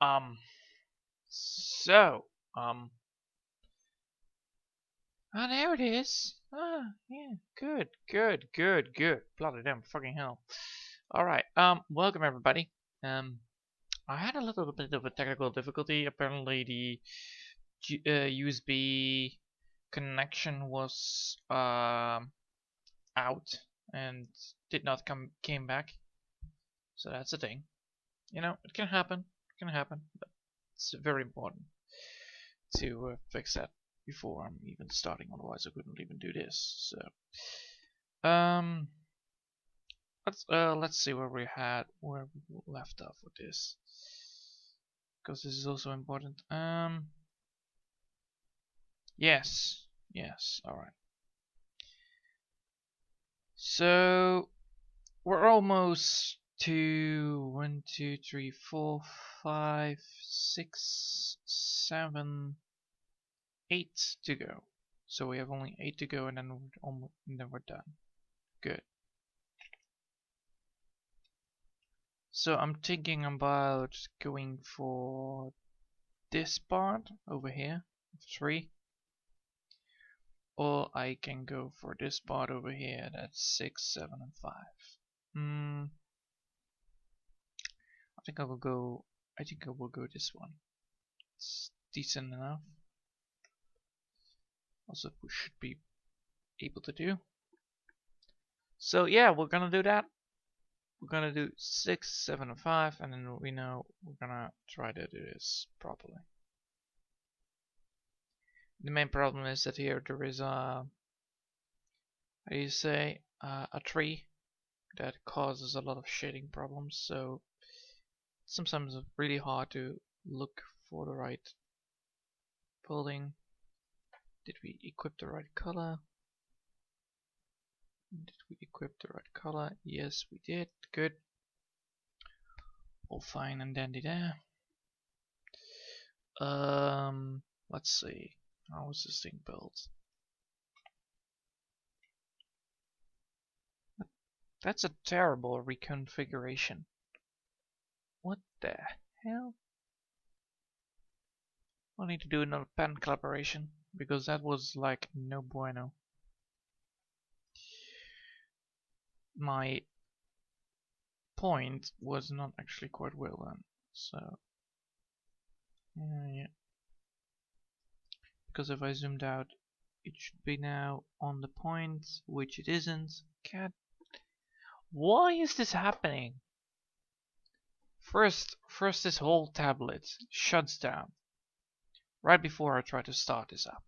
Um, so, oh, there it is. Ah, yeah, good, good, good, good. Bloody damn fucking hell. Alright, welcome everybody. I had a little bit of a technical difficulty. Apparently the USB connection was, out and did not came back. So that's a thing. You know, it can happen. It can happen, but it's very important to fix that before I'm even starting. Otherwise, I couldn't even do this. So, let's see where we left off with this, because this is also important. Yes, yes. All right. So we're almost to 1, 2, 3, 4, 5, 6, 7, 8 to go. So we have only 8 to go, and then we're done. Good. So I'm thinking about going for this part over here, 3. Or I can go for this part over here, that's 6, 7, and 5. I think I will go this one. It's decent enough. Also we should be able to do. So yeah, we're gonna do that. We're gonna do 6, 7, and 5, and then we know we're gonna try to do this properly. The main problem is that here there is a, how do you say, a tree that causes a lot of shading problems, so sometimes it's really hard to look for the right building. Did we equip the right color? Did we equip the right color? Yes, we did. Good. All fine and dandy there. Let's see. How is this thing built? That's a terrible reconfiguration. What the hell? I need to do another pen collaboration, because that was like no bueno. My point was not actually quite well done, so yeah. Because if I zoomed out, it should be now on the point, which it isn't. God, why is this happening? First this whole tablet shuts down right before I try to start this up,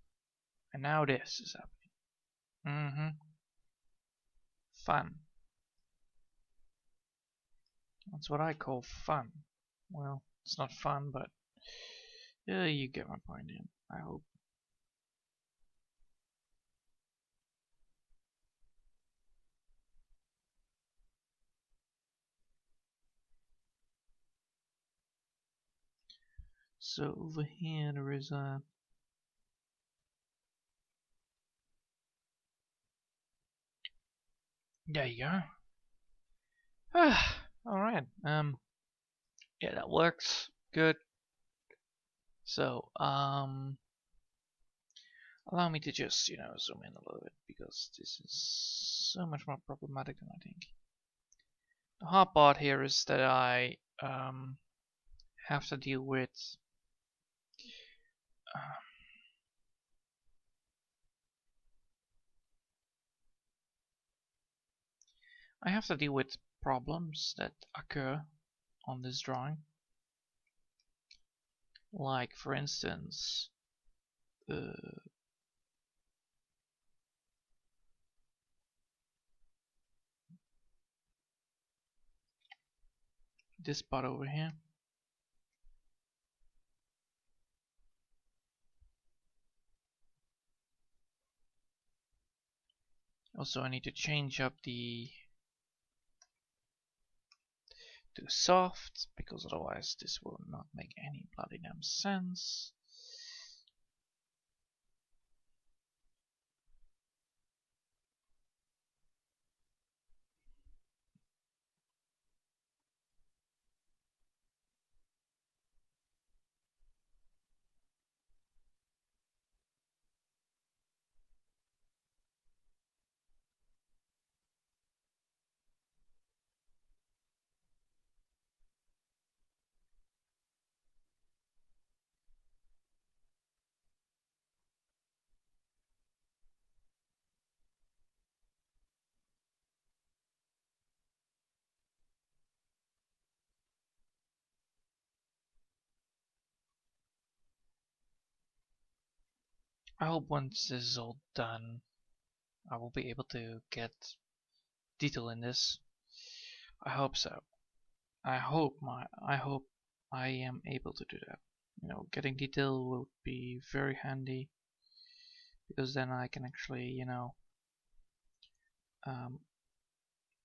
and now this is happening. Fun. That's what I call fun. Well, it's not fun, but yeah, you get my point in, I hope. So over here there is a... There you go. Alright, yeah, that works. Good. So, allow me to just, zoom in a little bit, because this is so much more problematic than I think. The hard part here is that I have to deal with problems that occur on this drawing. Like, for instance, this part over here. Also, I need to change up the to soft, because otherwise this will not make any bloody damn sense. I hope once this is all done, I will be able to get detail in this. I hope so. I hope I am able to do that. You know, getting detail would be very handy because then I can actually, you know,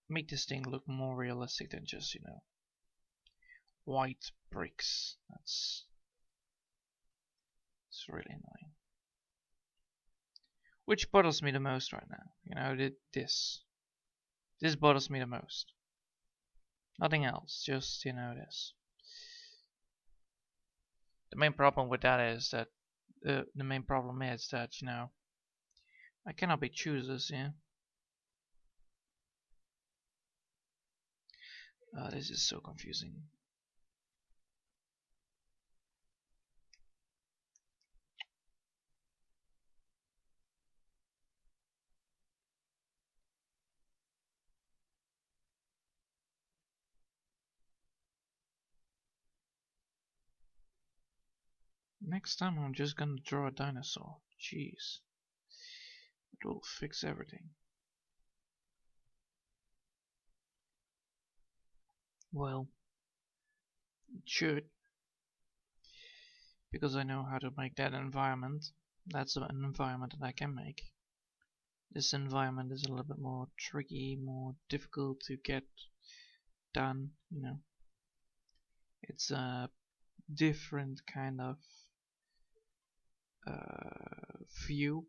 make this thing look more realistic than just, you know, white bricks. It's really annoying. Which bothers me the most right now. You know, this bothers me the most. Nothing else, just, you know, this. The main problem with that is that the main problem is that, you know, I cannot be choosers, yeah. This is so confusing. Next time I'm just gonna draw a dinosaur. Jeez. It will fix everything. Well, it should. Because I know how to make that environment. That's an environment that I can make. This environment is a little bit more tricky, more difficult to get done, you know. It's a different kind of view.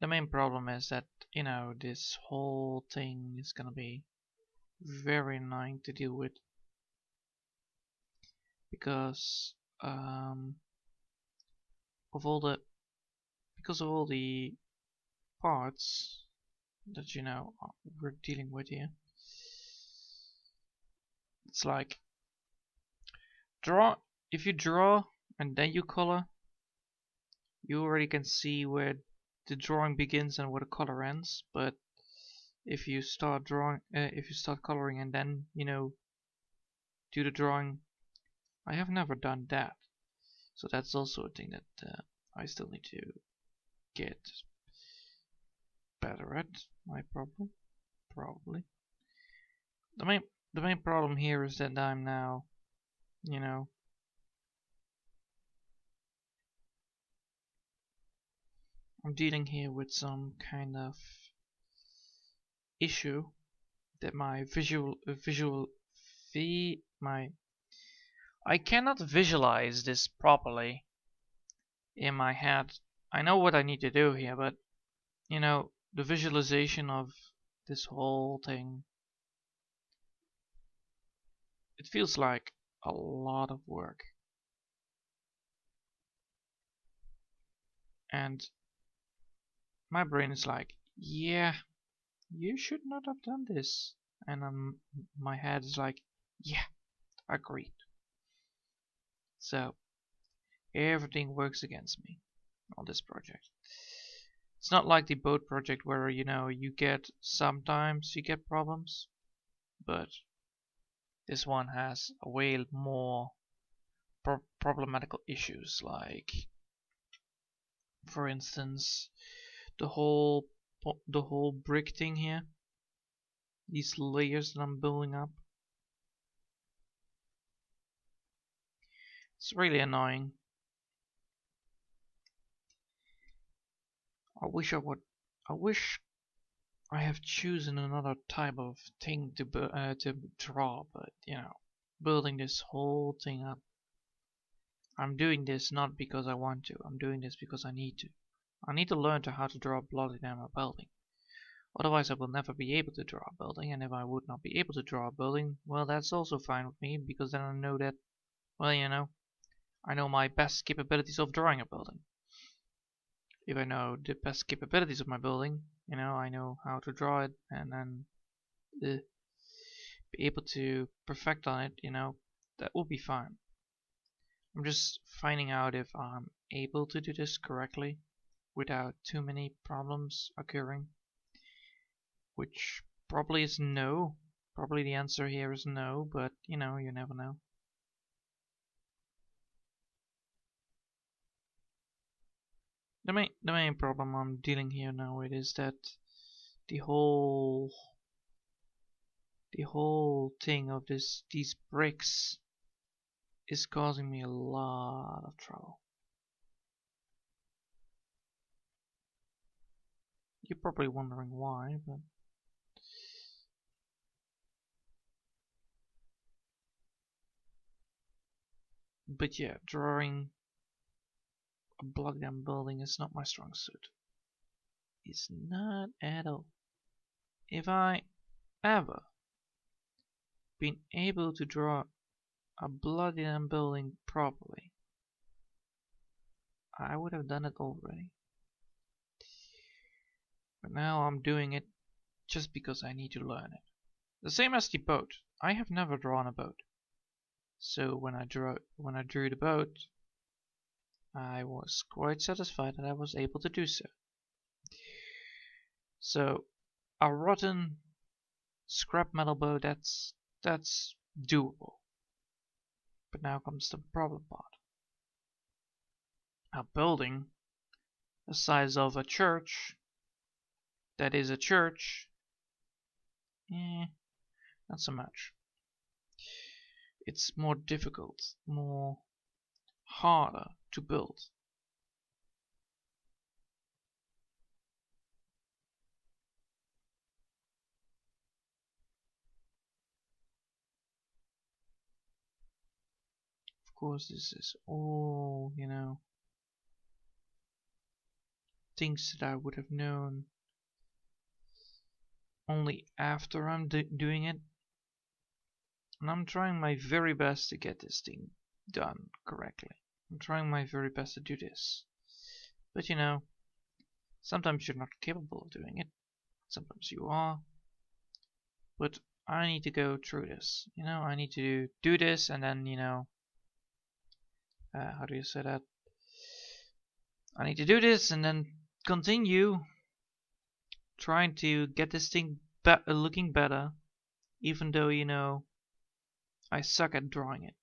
The main problem is that, you know, this whole thing is gonna be very annoying to deal with because of all the parts that, you know, we're dealing with here. It's like if you draw and then you color, you already can see where the drawing begins and where the color ends. But if you start coloring and then, you know, do the drawing, I have never done that. So that's also a thing that I still need to get better at. My problem, probably. The main problem here is that I'm now, you know, I'm dealing here with some kind of issue that my I cannot visualize this properly in my head. I know what I need to do here, but you know, the visualization of this whole thing, it feels like a lot of work. And my brain is like, yeah, you should not have done this. And my head is like, yeah, agreed. So everything works against me on this project. It's not like the boat project where, you know, sometimes you get problems, but this one has a way more problematical issues, like, for instance, the whole brick thing here, these layers that I'm building up. It's really annoying. I wish I have chosen another type of thing to draw, but you know, building this whole thing up. I'm doing this not because I want to. I'm doing this because I need to. I need to learn how to draw a bloody damn building. Otherwise I will never be able to draw a building, and if I would not be able to draw a building, well, that's also fine with me, because then I know that, well, you know, I know my best capabilities of drawing a building. If I know the best capabilities of my building, you know, I know how to draw it, and then be able to perfect on it, you know, that will be fine. I'm just finding out if I'm able to do this correctly without too many problems occurring, which probably is no. Probably the answer here is no, but you know, you never know. the main problem I'm dealing here now with is that the whole thing of these bricks is causing me a lot of trouble. You're probably wondering why, but yeah, drawing a block down building is not my strong suit. It's not at all. If I ever been able to draw a bloody down building properly, I would have done it already. But now I'm doing it just because I need to learn it. The same as the boat. I have never drawn a boat. So when I drew the boat, I was quite satisfied that I was able to do so. So a rotten scrap metal boat, that's doable. But now comes the problem part. A building the size of a church, that is a church, not so much. It's more difficult, more harder to build. Of course, this is all, things that I would have known only after I'm doing it. And I'm trying my very best to get this thing done correctly. I'm trying my very best to do this. But sometimes you're not capable of doing it. Sometimes you are. But I need to go through this. I need to do this and then, how do you say that? I need to do this and then continue trying to get this thing looking better, even though, I suck at drawing it.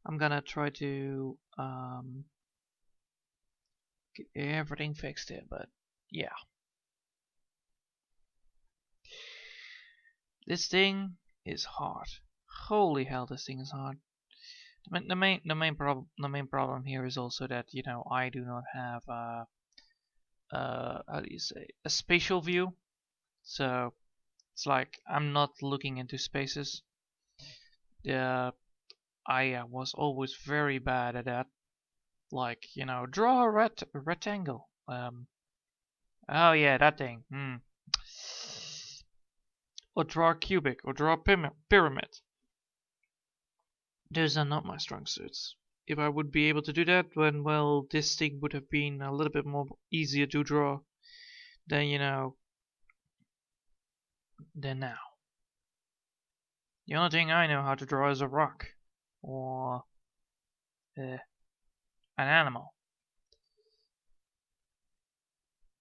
I'm gonna try to get everything fixed here, but yeah. This thing is hard. Holy hell, this thing is hard. The main problem here is also that I do not have how do you say, a spatial view. So it's like I'm not looking into spaces. I was always very bad at that. Like, draw a rectangle. Oh yeah, that thing. Or draw a cubic, or draw a pyramid. Those are not my strong suits. If I would be able to do that, then, well, this thing would have been a little bit more easier to draw than, than now. The only thing I know how to draw is a rock. Or an animal.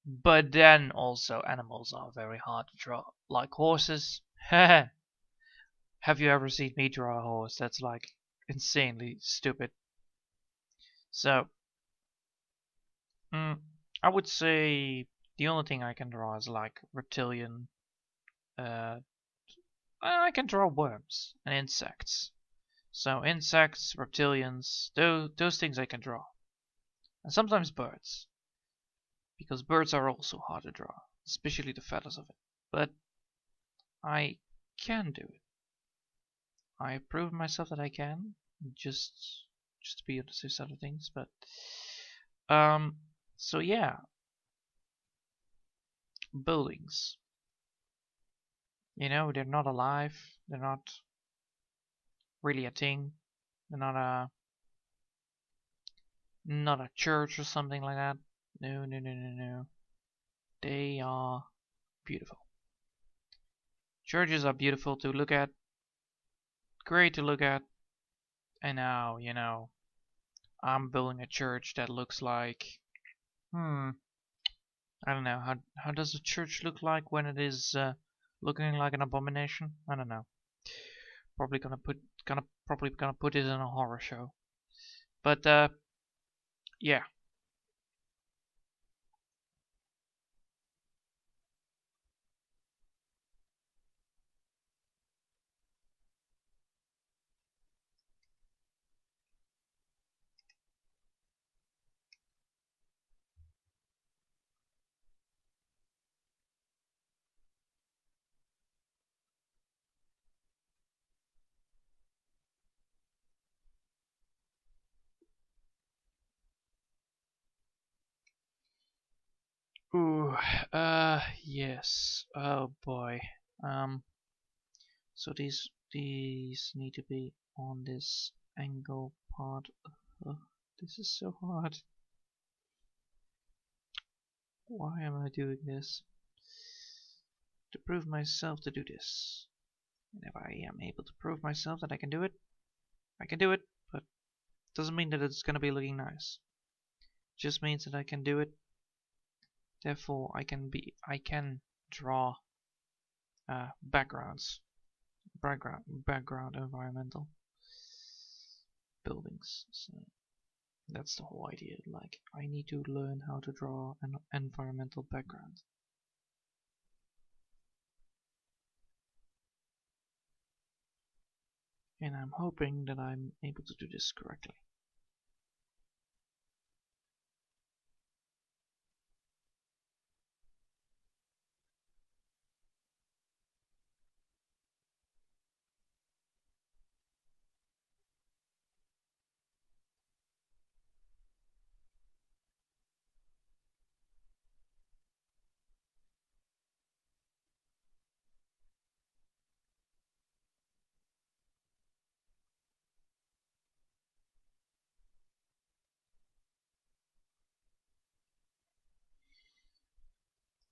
But then also animals are very hard to draw. Like horses. Have you ever seen me draw a horse? That's like insanely stupid. So, I would say the only thing I can draw is like reptilian. I can draw worms and insects. So insects, reptilians, those things I can draw. And sometimes birds. Because birds are also hard to draw, especially the feathers of it. But I can do it. I proved myself that I can, just to be on the safe side of things. But so yeah, buildings. They're not alive. They're not really a thing. They're not a church or something like that. No. They are beautiful. Churches are beautiful to look at. Great to look at. And now, I'm building a church that looks like, I don't know, how does a church look like when it is looking like an abomination. I don't know. Probably gonna put it in a horror show. But yeah. Ooh, yes. Oh boy. Um, so these need to be on this angle part. Uh, this is so hard. Why am I doing this? To prove myself to do this. And if I am able to prove myself that I can do it, I can do it, but doesn't mean that it's gonna be looking nice. It just means that I can do it. Therefore, I can draw backgrounds, background environmental buildings. So that's the whole idea. Like, I need to learn how to draw an environmental background. And I'm hoping that I'm able to do this correctly.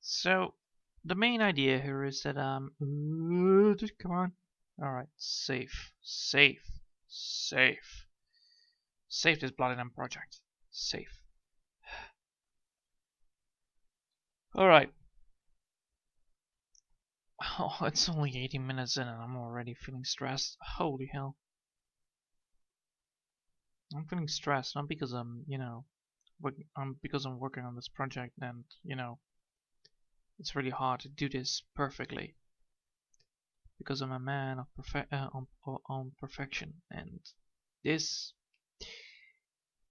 So the main idea here is that come on. All right, safe, safe, safe. Save this Bloodline project. Safe. All right. Oh, it's only 18 minutes in and I'm already feeling stressed. Holy hell. I'm feeling stressed not because because I'm working on this project and, it's really hard to do this perfectly. Because I'm a man of on perfection and this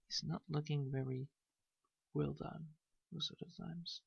is not looking very well done most of the times.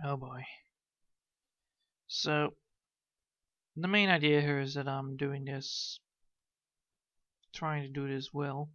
Oh boy. So the main idea here is that I'm doing this, trying to do this well.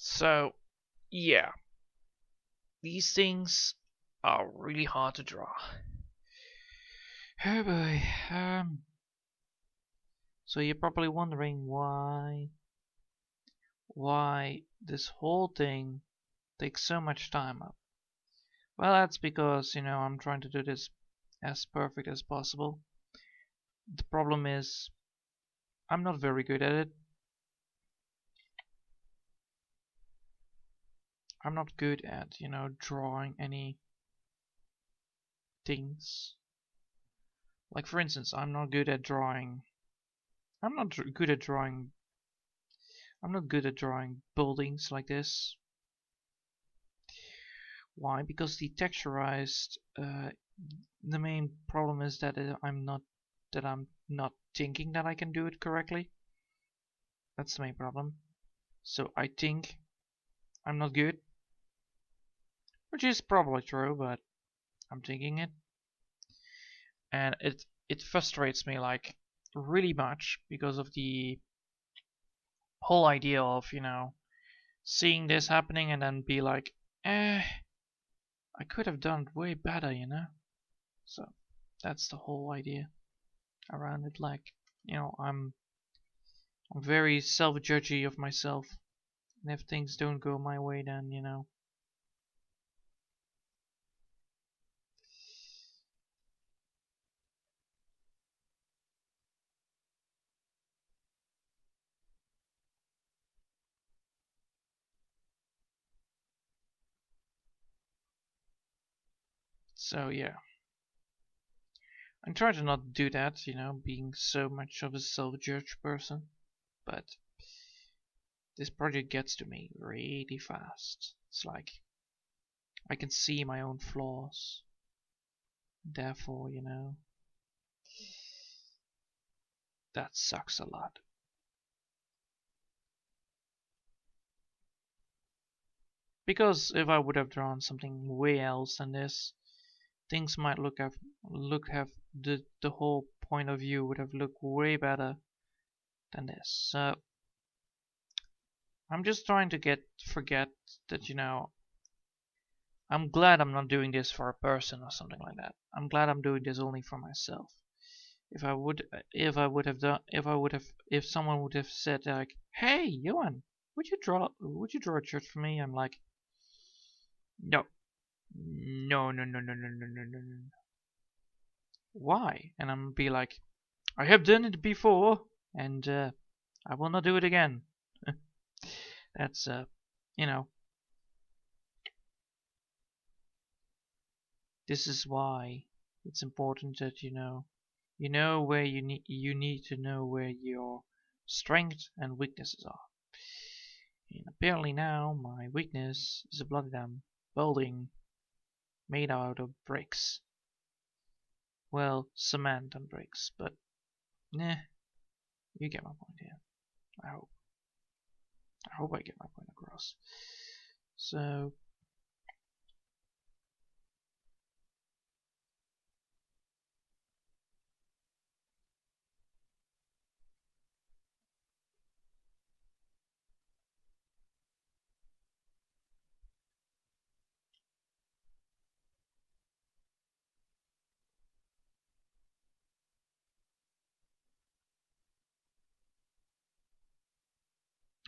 So yeah, these things are really hard to draw. Oh boy. So you're probably wondering why this whole thing takes so much time up. Well, that's because, I'm trying to do this as perfect as possible. The problem is I'm not very good at it. I'm not good at, drawing any things. Like for instance, I'm not good at drawing. I'm not good at drawing. I'm not good at drawing buildings like this. Why? Because the texturized. The main problem is that I'm not thinking that I can do it correctly. That's the main problem. So I think I'm not good, which is probably true, but I'm thinking it, and it frustrates me like really much because of the whole idea of seeing this happening and then be like, I could have done it way better, So that's the whole idea around it. Like, I'm very self-judgy of myself, and if things don't go my way, then So yeah, I'm trying to not do that, being so much of a self-judged person, but this project gets to me really fast. It's like I can see my own flaws. Therefore, that sucks a lot. Because if I would have drawn something way else than this, things might have the whole point of view would have looked way better than this. So I'm just trying to forget that I'm glad I'm not doing this for a person or something like that. I'm glad I'm doing this only for myself. If someone would have said like, "Hey, Johan, would you draw a church for me?" I'm like, "No, no, no, no, no, no, no, no, no, no. Why?" And I'm be like, "I have done it before, and I will not do it again." That's this is why it's important that where you need to know where your strengths and weaknesses are. And apparently now my weakness is a bloody damn building made out of bricks. Well, cement and bricks, but nah, you get my point here. I hope. I hope I get my point across. So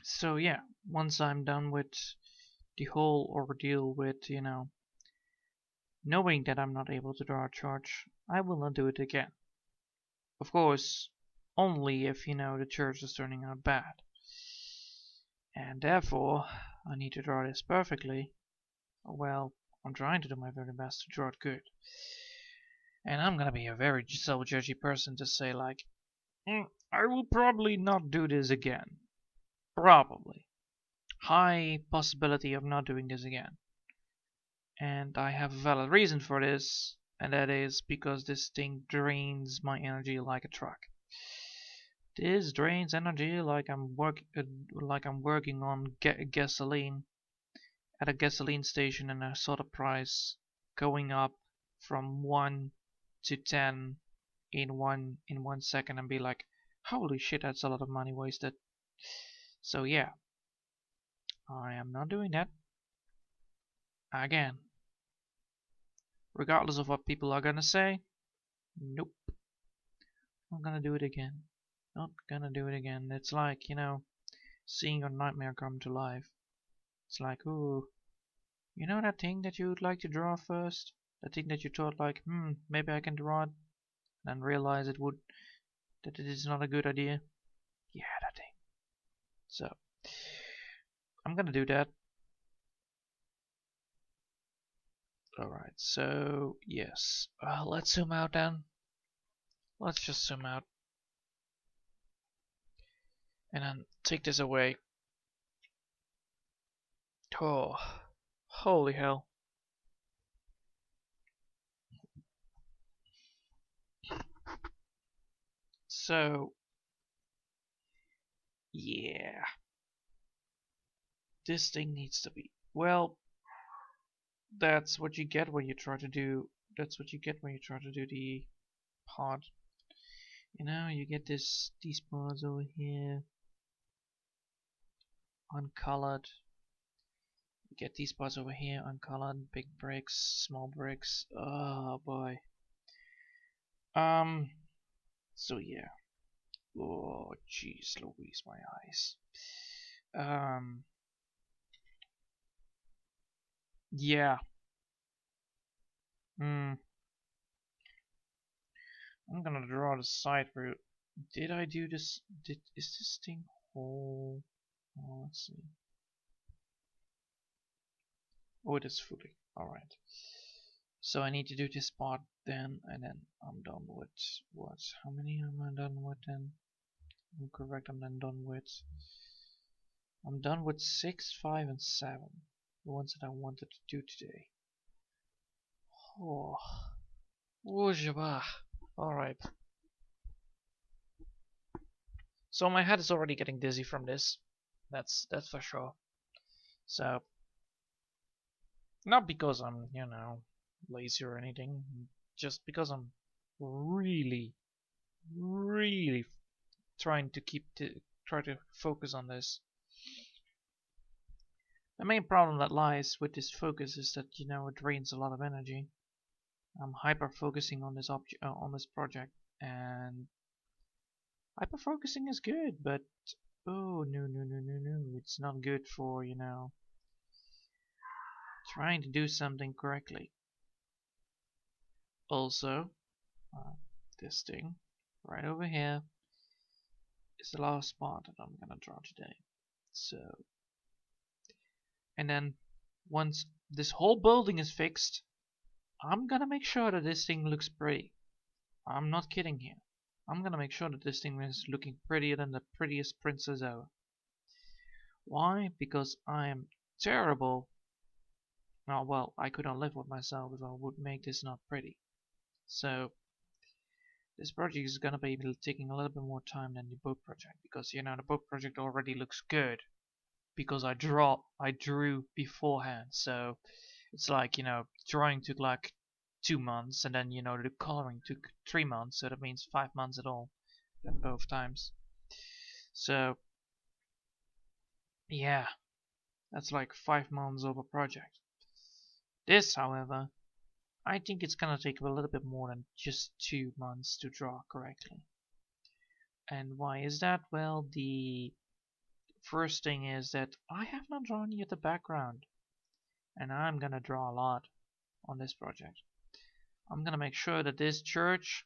So yeah, once I'm done with the whole ordeal with, knowing that I'm not able to draw a church, I will not do it again. Of course, only if, the church is turning out bad. And therefore, I need to draw this perfectly. Well, I'm trying to do my very best to draw it good. And I'm gonna be a very self-judgy person to say like, I will probably not do this again. Probably. High possibility of not doing this again. And I have a valid reason for this, and that is because this thing drains my energy like a truck. This drains energy like I'm working on gasoline at a gasoline station, and I saw the price going up from 1 to 10 in one second and be like, holy shit, that's a lot of money wasted. So yeah, I am not doing that again. Regardless of what people are gonna say, nope. Not gonna do it again. Not gonna do it again. It's like, seeing your nightmare come to life. It's like, ooh, you know that thing that you'd like to draw first? That thing that you thought like, maybe I can draw it, and then realize that it is not a good idea? Yeah, that thing. So, I'm gonna do that. Alright, so yes. Let's zoom out then. Let's just zoom out. And then take this away. Oh, holy hell. So, yeah. This thing needs to be. Well, that's what you get when you try to do. That's what you get when you try to do the pod. You know, you get these pods over here, uncolored. You get these pods over here, uncolored, big bricks, small bricks. Oh boy. So yeah. Oh jeez, Louise, my eyes. Yeah. Hmm. I'm gonna draw the side route. Did I do this? Is this thing whole? Oh, let's see. Oh, it is fully. Alright. So I need to do this part then, and then I'm done with what? How many am I done with then? I'm correct, I'm then done with. I'm done with 6, 5, and 7. The ones that I wanted to do today. Oh. Alright. So my head is already getting dizzy from this. That's for sure. So not because I'm, you know, lazy or anything, just because I'm really, really trying to try to focus on this. The main problem that lies with this focus is that, you know, it drains a lot of energy. I'm hyper focusing on this project, and hyper focusing is good, but oh no, it's not good for, you know, trying to do something correctly. Also, this thing right over here is the last spot that I'm gonna draw today. So, and then once this whole building is fixed, I'm gonna make sure that this thing looks pretty. I'm not kidding here. I'm gonna make sure that this thing is looking prettier than the prettiest princess ever. Why? Because I am terrible. Oh, well, I couldn't live with myself if I would make this not pretty. So, this project is gonna be taking a little bit more time than the boat project, because, you know, the boat project already looks good because I drew beforehand. So it's like, you know, drawing took like 2 months, and then, you know, the coloring took 3 months, so that means 5 months at all at both times. So yeah, that's like 5 months of a project. This, however, I think it's gonna take a little bit more than just 2 months to draw correctly. And why is that? Well, the first thing is that I have not drawn yet the background, and I'm gonna draw a lot on this project. I'm gonna make sure that this church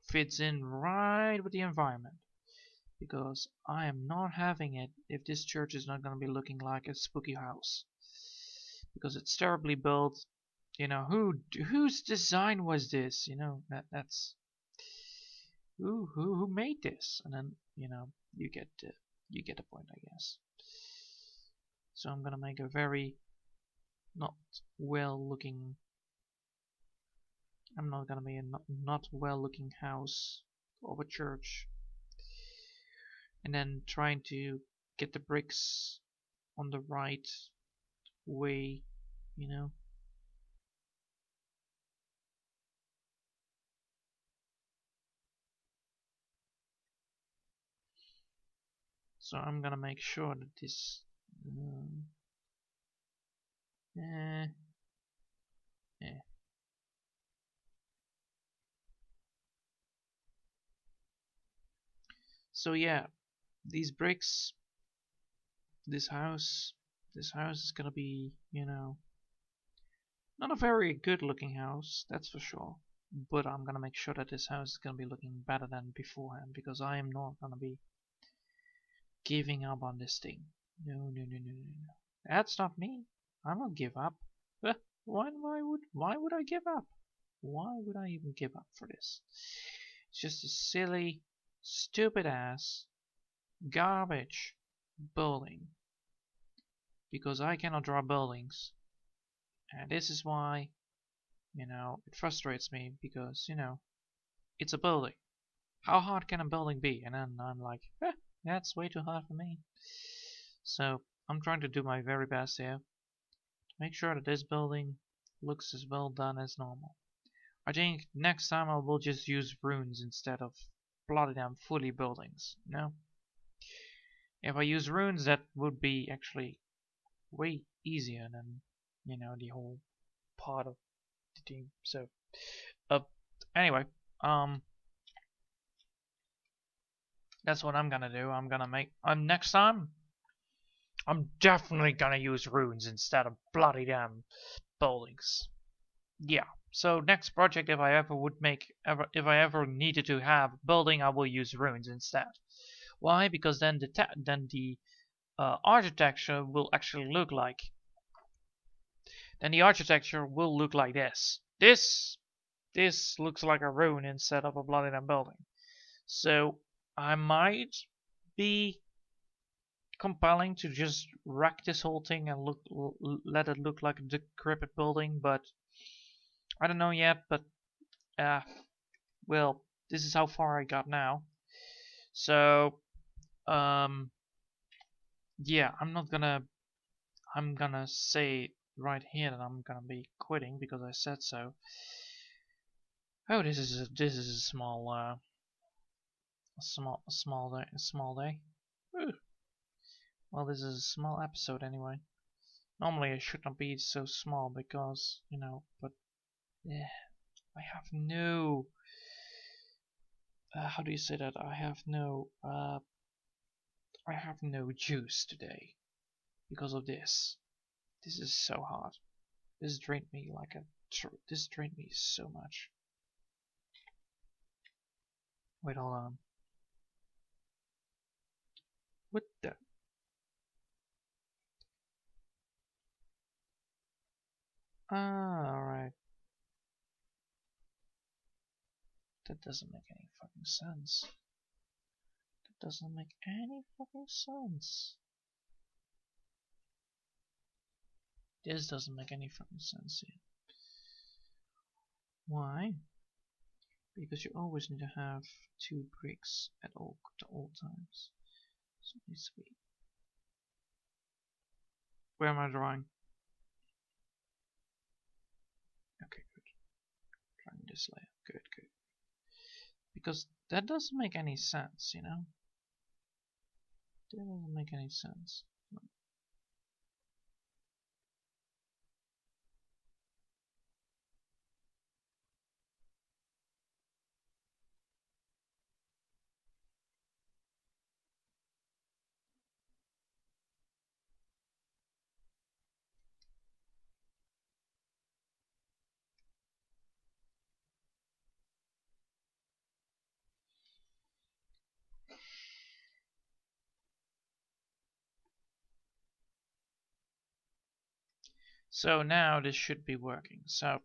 fits in right with the environment, because I am not having it if this church is not gonna be looking like a spooky house, because it's terribly built. You know, whose design was this? You know, that's who made this, and then, you know, you get the point, I guess. So I'm gonna make a very not well looking. I'm not gonna be a not well looking house of a church, and then trying to get the bricks on the right way, you know. So I'm gonna make sure that this eh, eh. So yeah, these bricks, this house is gonna be, you know, not a very good looking house, that's for sure. But I'm gonna make sure that this house is gonna be looking better than beforehand, because I am not gonna be giving up on this thing. No. That's not me. I won't give up. Why would I give up? Why would I even give up for this? It's just a silly, stupid ass, garbage building. Because I cannot draw buildings. And this is why, it frustrates me because, it's a building. How hard can a building be? And then I'm like, that's way too hard for me. So I'm trying to do my very best here to make sure that this building looks as well done as normal. I think next time I will just use runes instead of plotting them fully buildings. If I use runes, that would be actually way easier than the whole part of the team. So anyway, that's what I'm gonna do. I'm gonna make next time I'm definitely gonna use runes instead of bloody damn buildings. Yeah. So next project, if I ever needed to have building, I will use runes instead. Why? Because then the architecture will actually look like. Then the architecture will look like this. This looks like a rune instead of a bloody damn building. So I might be compelling to just wreck this whole thing and let it look like a decrepit building, but I don't know yet. But well, this is how far I got now. So yeah, I'm gonna say right here that I'm gonna be quitting because I said so. Oh, this is a small day. Ooh. Well, this is a small episode anyway. Normally it should not be so small because, but yeah, I have no how do you say that? I have no juice today because of this. This is so hard. This drained me so much. Wait, hold on. What the? Alright. That doesn't make any fucking sense. That doesn't make any fucking sense. This doesn't make any fucking sense here. Why? Because you always need to have 2 bricks at all times. So it needs to be. Where am I drawing? Okay, good. Drawing this layer. Good. Because that doesn't make any sense, That doesn't make any sense. So now this should be working. So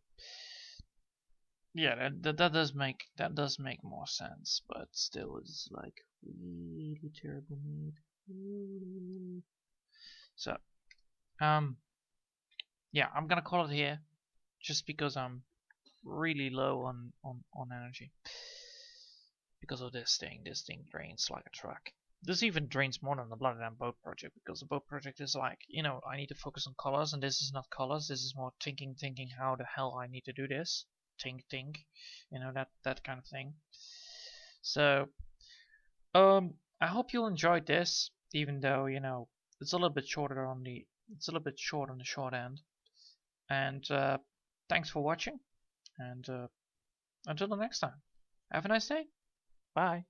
yeah, that does make more sense, but still it's like really terrible made. So yeah, I'm gonna call it here just because I'm really low on energy because of this thing. This thing drains like a truck. This even drains more than the Blood and Boat project because the Boat project is like, I need to focus on colors, and this is not colors. This is more thinking how the hell I need to do this. Think, that kind of thing. So, I hope you enjoyed this, even though it's a little bit short on the short end. And thanks for watching, and until the next time, have a nice day. Bye.